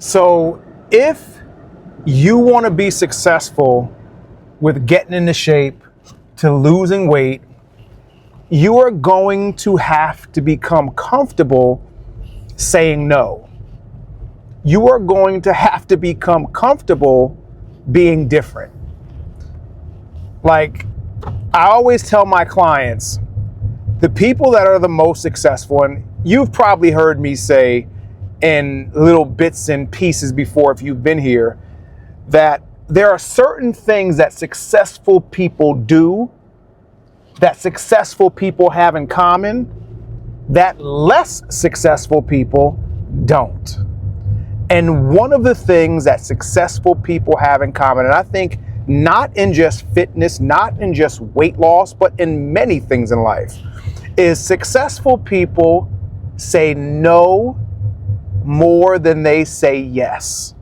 So if you want to be successful with getting into shape, to losing weight, you are going to have to become comfortable saying no. You are going to have to become comfortable being different. Like I always tell my clients, the people that are the most successful, and you've probably heard me say in little bits and pieces before if you've been here, that there are certain things that successful people do, that successful people have in common, that less successful people don't. And one of the things that successful people have in common, and I think not in just fitness, not in just weight loss, but in many things in life, is successful people say no more than they say yes.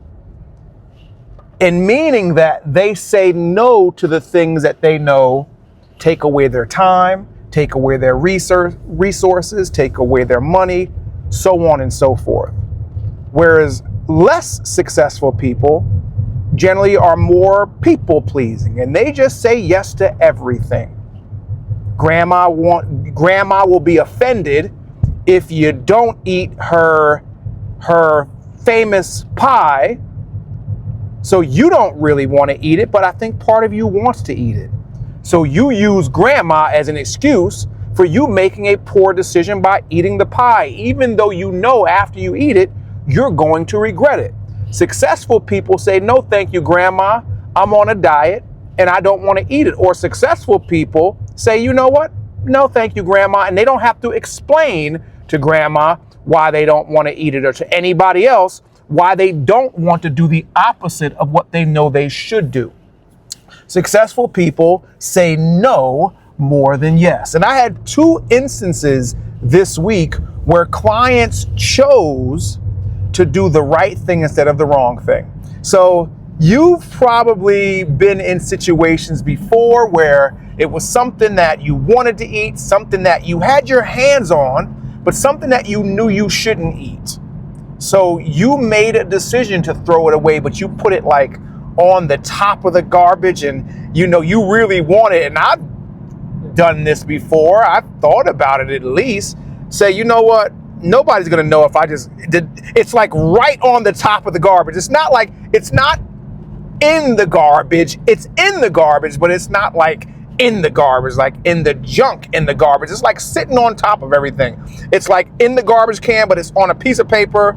And meaning that they say no to the things that they know take away their time, take away their resources, take away their money, so on and so forth. Whereas less successful people generally are more people pleasing and they just say yes to everything. Grandma will be offended if you don't eat her famous pie. So you don't really want to eat it, but I think part of you wants to eat it. So you use grandma as an excuse for you making a poor decision by eating the pie, even though you know after you eat it, you're going to regret it. Successful people say, no, thank you, grandma. I'm on a diet and I don't want to eat it. Or successful people say, you know what? No, thank you, grandma. And they don't have to explain to grandma why they don't want to eat it, or to anybody else why they don't want to do the opposite of what they know they should do. Successful people say no more than yes. And I had 2 instances this week where clients chose to do the right thing instead of the wrong thing. So you've probably been in situations before where it was something that you wanted to eat, something that you had your hands on, but something that you knew you shouldn't eat. So you made a decision to throw it away, but you put it like on the top of the garbage and you know you really want it. And I've done this before. I've thought about it at least. Say, you know what? Nobody's gonna know if I just did. It's like right on the top of the garbage. It's not like, it's not in the garbage. It's in the garbage, but it's not like in the garbage, like in the junk in the garbage. It's like sitting on top of everything. It's like in the garbage can, but it's on a piece of paper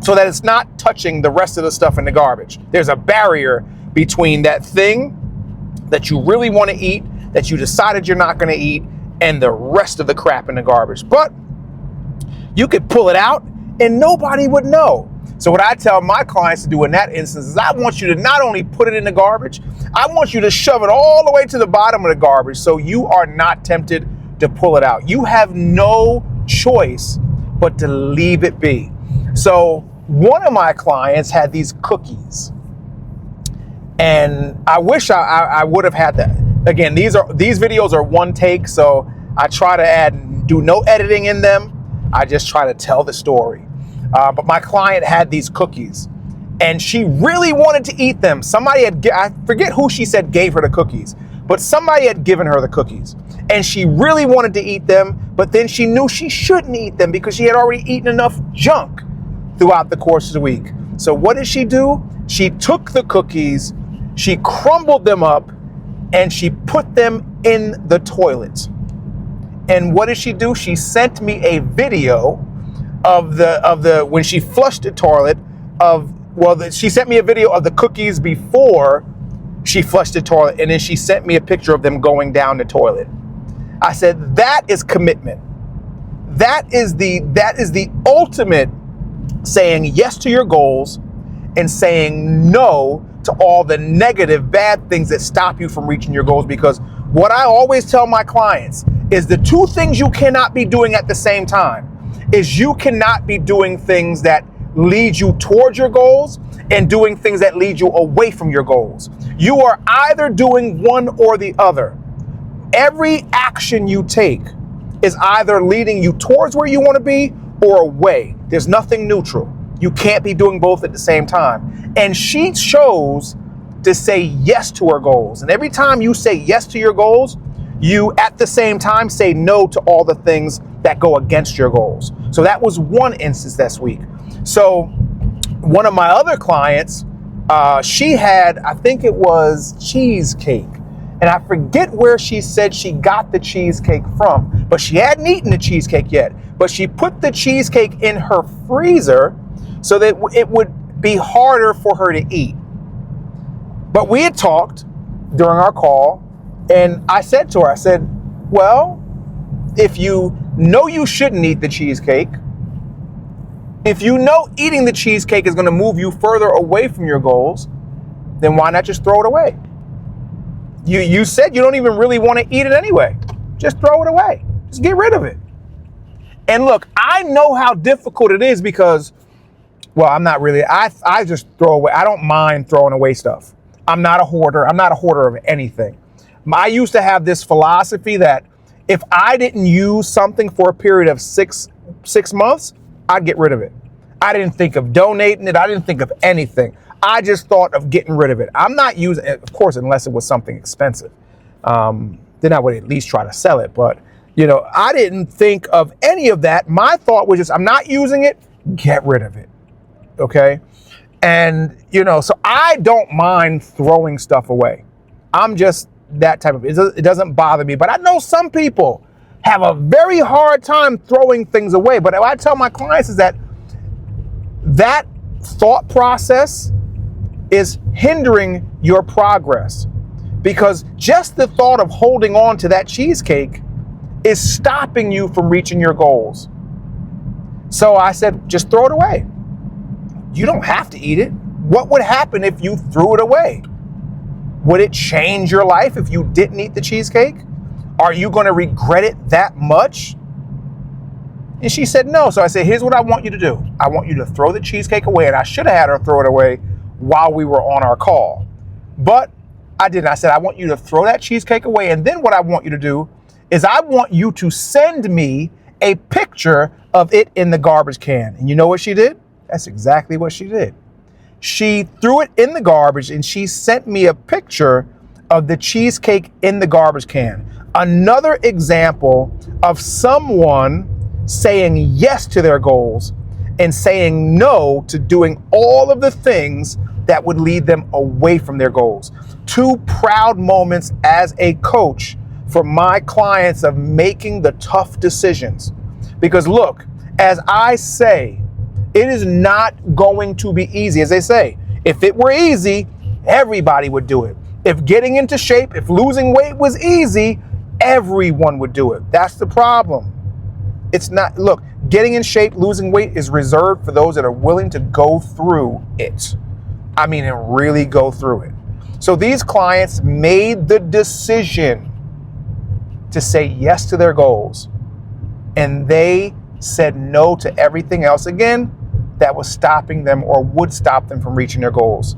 so that it's not touching the rest of the stuff in the garbage. There's a barrier between that thing that you really want to eat, that you decided you're not going to eat, and the rest of the crap in the garbage. But you could pull it out and nobody would know. So what I tell my clients to do in that instance is I want you to not only put it in the garbage, I want you to shove it all the way to the bottom of the garbage so you are not tempted to pull it out. You have no choice but to leave it be. So one of my clients had these cookies, and I wish I would have had that. Again, these videos are one take, so I try to do no editing in them. I just try to tell the story. But my client had these cookies and she really wanted to eat them. I forget who she said gave her the cookies, but somebody had given her the cookies and she really wanted to eat them, but then she knew she shouldn't eat them because she had already eaten enough junk throughout the course of the week. So what did she do? She took the cookies, she crumbled them up, and she put them in the toilet. And what did she do? She sent me a video of the when she flushed the toilet she sent me a video of the cookies before she flushed the toilet, and then she sent me a picture of them going down the toilet. I said, that is commitment. That is the ultimate saying yes to your goals and saying no to all the negative, bad things that stop you from reaching your goals. Because what I always tell my clients is the 2 things you cannot be doing at the same time is you cannot be doing things that lead you towards your goals and doing things that lead you away from your goals. You are either doing one or the other. Every action you take is either leading you towards where you want to be or away. There's nothing neutral. You can't be doing both at the same time. And she chose to say yes to her goals. And every time you say yes to your goals, you at the same time say no to all the things that go against your goals. So that was one instance this week. So one of my other clients, she had, I think it was cheesecake. And I forget where she said she got the cheesecake from, but she hadn't eaten the cheesecake yet. But she put the cheesecake in her freezer so that it would be harder for her to eat. But we had talked during our call, and I said to her, I said, well, if you know you shouldn't eat the cheesecake, if you know eating the cheesecake is going to move you further away from your goals, then why not just throw it away? You said you don't even really want to eat it anyway. Just throw it away. Just get rid of it. And look, I know how difficult it is because, well, I'm not really, I just throw away. I don't mind throwing away stuff. I'm not a hoarder. I'm not a hoarder of anything. I used to have this philosophy that if I didn't use something for a period of six months, I'd get rid of it. I didn't think of donating it. I didn't think of anything. I just thought of getting rid of it. I'm not using it, of course, unless it was something expensive. Then I would at least try to sell it. But, you know, I didn't think of any of that. My thought was just, I'm not using it, get rid of it. Okay? And, you know, so I don't mind throwing stuff away. I'm just that type of, it doesn't bother me. But I know some people have a very hard time throwing things away. But what I tell my clients is that thought process is hindering your progress, because just the thought of holding on to that cheesecake is stopping you from reaching your goals. So I said, just throw it away. You don't have to eat it. What would happen if you threw it away? Would it change your life if you didn't eat the cheesecake? Are you going to regret it that much? And she said no. So I said, here's what I want you to do. I want you to throw the cheesecake away. And I should have had her throw it away while we were on our call. But I didn't. I said, I want you to throw that cheesecake away. And then what I want you to do is I want you to send me a picture of it in the garbage can. And you know what she did? That's exactly what she did. She threw it in the garbage and she sent me a picture of the cheesecake in the garbage can. Another example of someone saying yes to their goals and saying no to doing all of the things that would lead them away from their goals. Two proud moments as a coach for my clients of making the tough decisions. Because look, as I say, it is not going to be easy. As they say, if it were easy, everybody would do it. If getting into shape, if losing weight was easy, everyone would do it. That's the problem. It's not, look, getting in shape, losing weight is reserved for those that are willing to go through it. I mean, and really go through it. So these clients made the decision to say yes to their goals, and they said no to everything else, again, that was stopping them or would stop them from reaching their goals.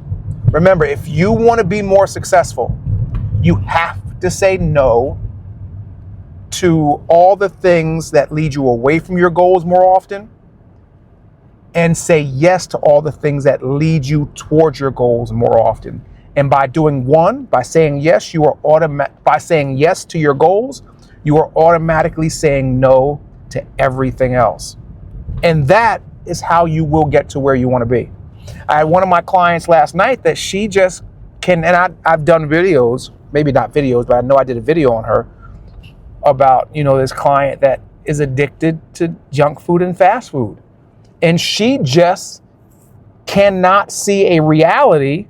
Remember, if you want to be more successful, you have to say no to all the things that lead you away from your goals more often, and say yes to all the things that lead you towards your goals more often. And by doing one, by saying yes, by saying yes to your goals, you are automatically saying no to everything else. And that is how you will get to where you want to be. I had one of my clients last night that she just can, and I've done videos, maybe not videos, but I know I did a video on her about, you know, this client that is addicted to junk food and fast food. And she just cannot see a reality,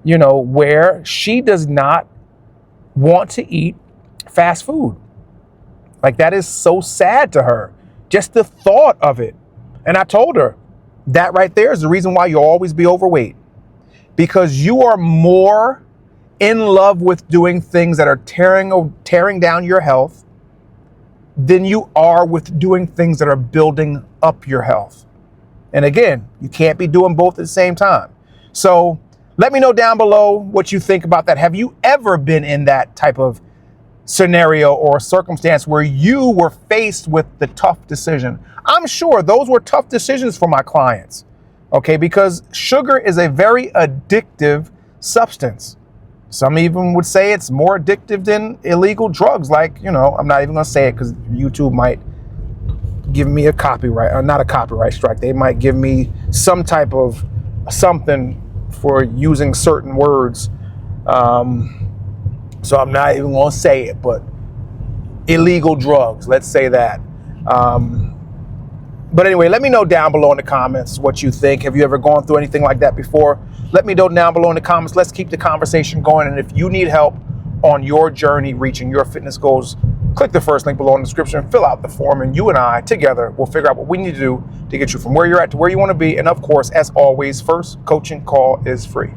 you know, where she does not want to eat fast food. Like, that is so sad to her, just the thought of it. And I told her that right there is the reason why you'll always be overweight, because you are more in love with doing things that are tearing down your health than you are with doing things that are building up your health. And again, you can't be doing both at the same time. So let me know down below what you think about that. Have you ever been in that type of scenario or circumstance where you were faced with the tough decision? I'm sure those were tough decisions for my clients. Okay, because sugar is a very addictive substance. Some even would say it's more addictive than illegal drugs. Like, I'm not even going to say it because YouTube might give me a copyright, or not a copyright strike. They might give me some type of something for using certain words. So I'm not even going to say it, but illegal drugs, let's say that. But anyway, let me know down below in the comments what you think. Have you ever gone through anything like that before? Let me know down below in the comments. Let's keep the conversation going. And if you need help on your journey reaching your fitness goals, click the first link below in the description, fill out the form, and you and I together will figure out what we need to do to get you from where you're at to where you want to be. And of course, as always, first coaching call is free.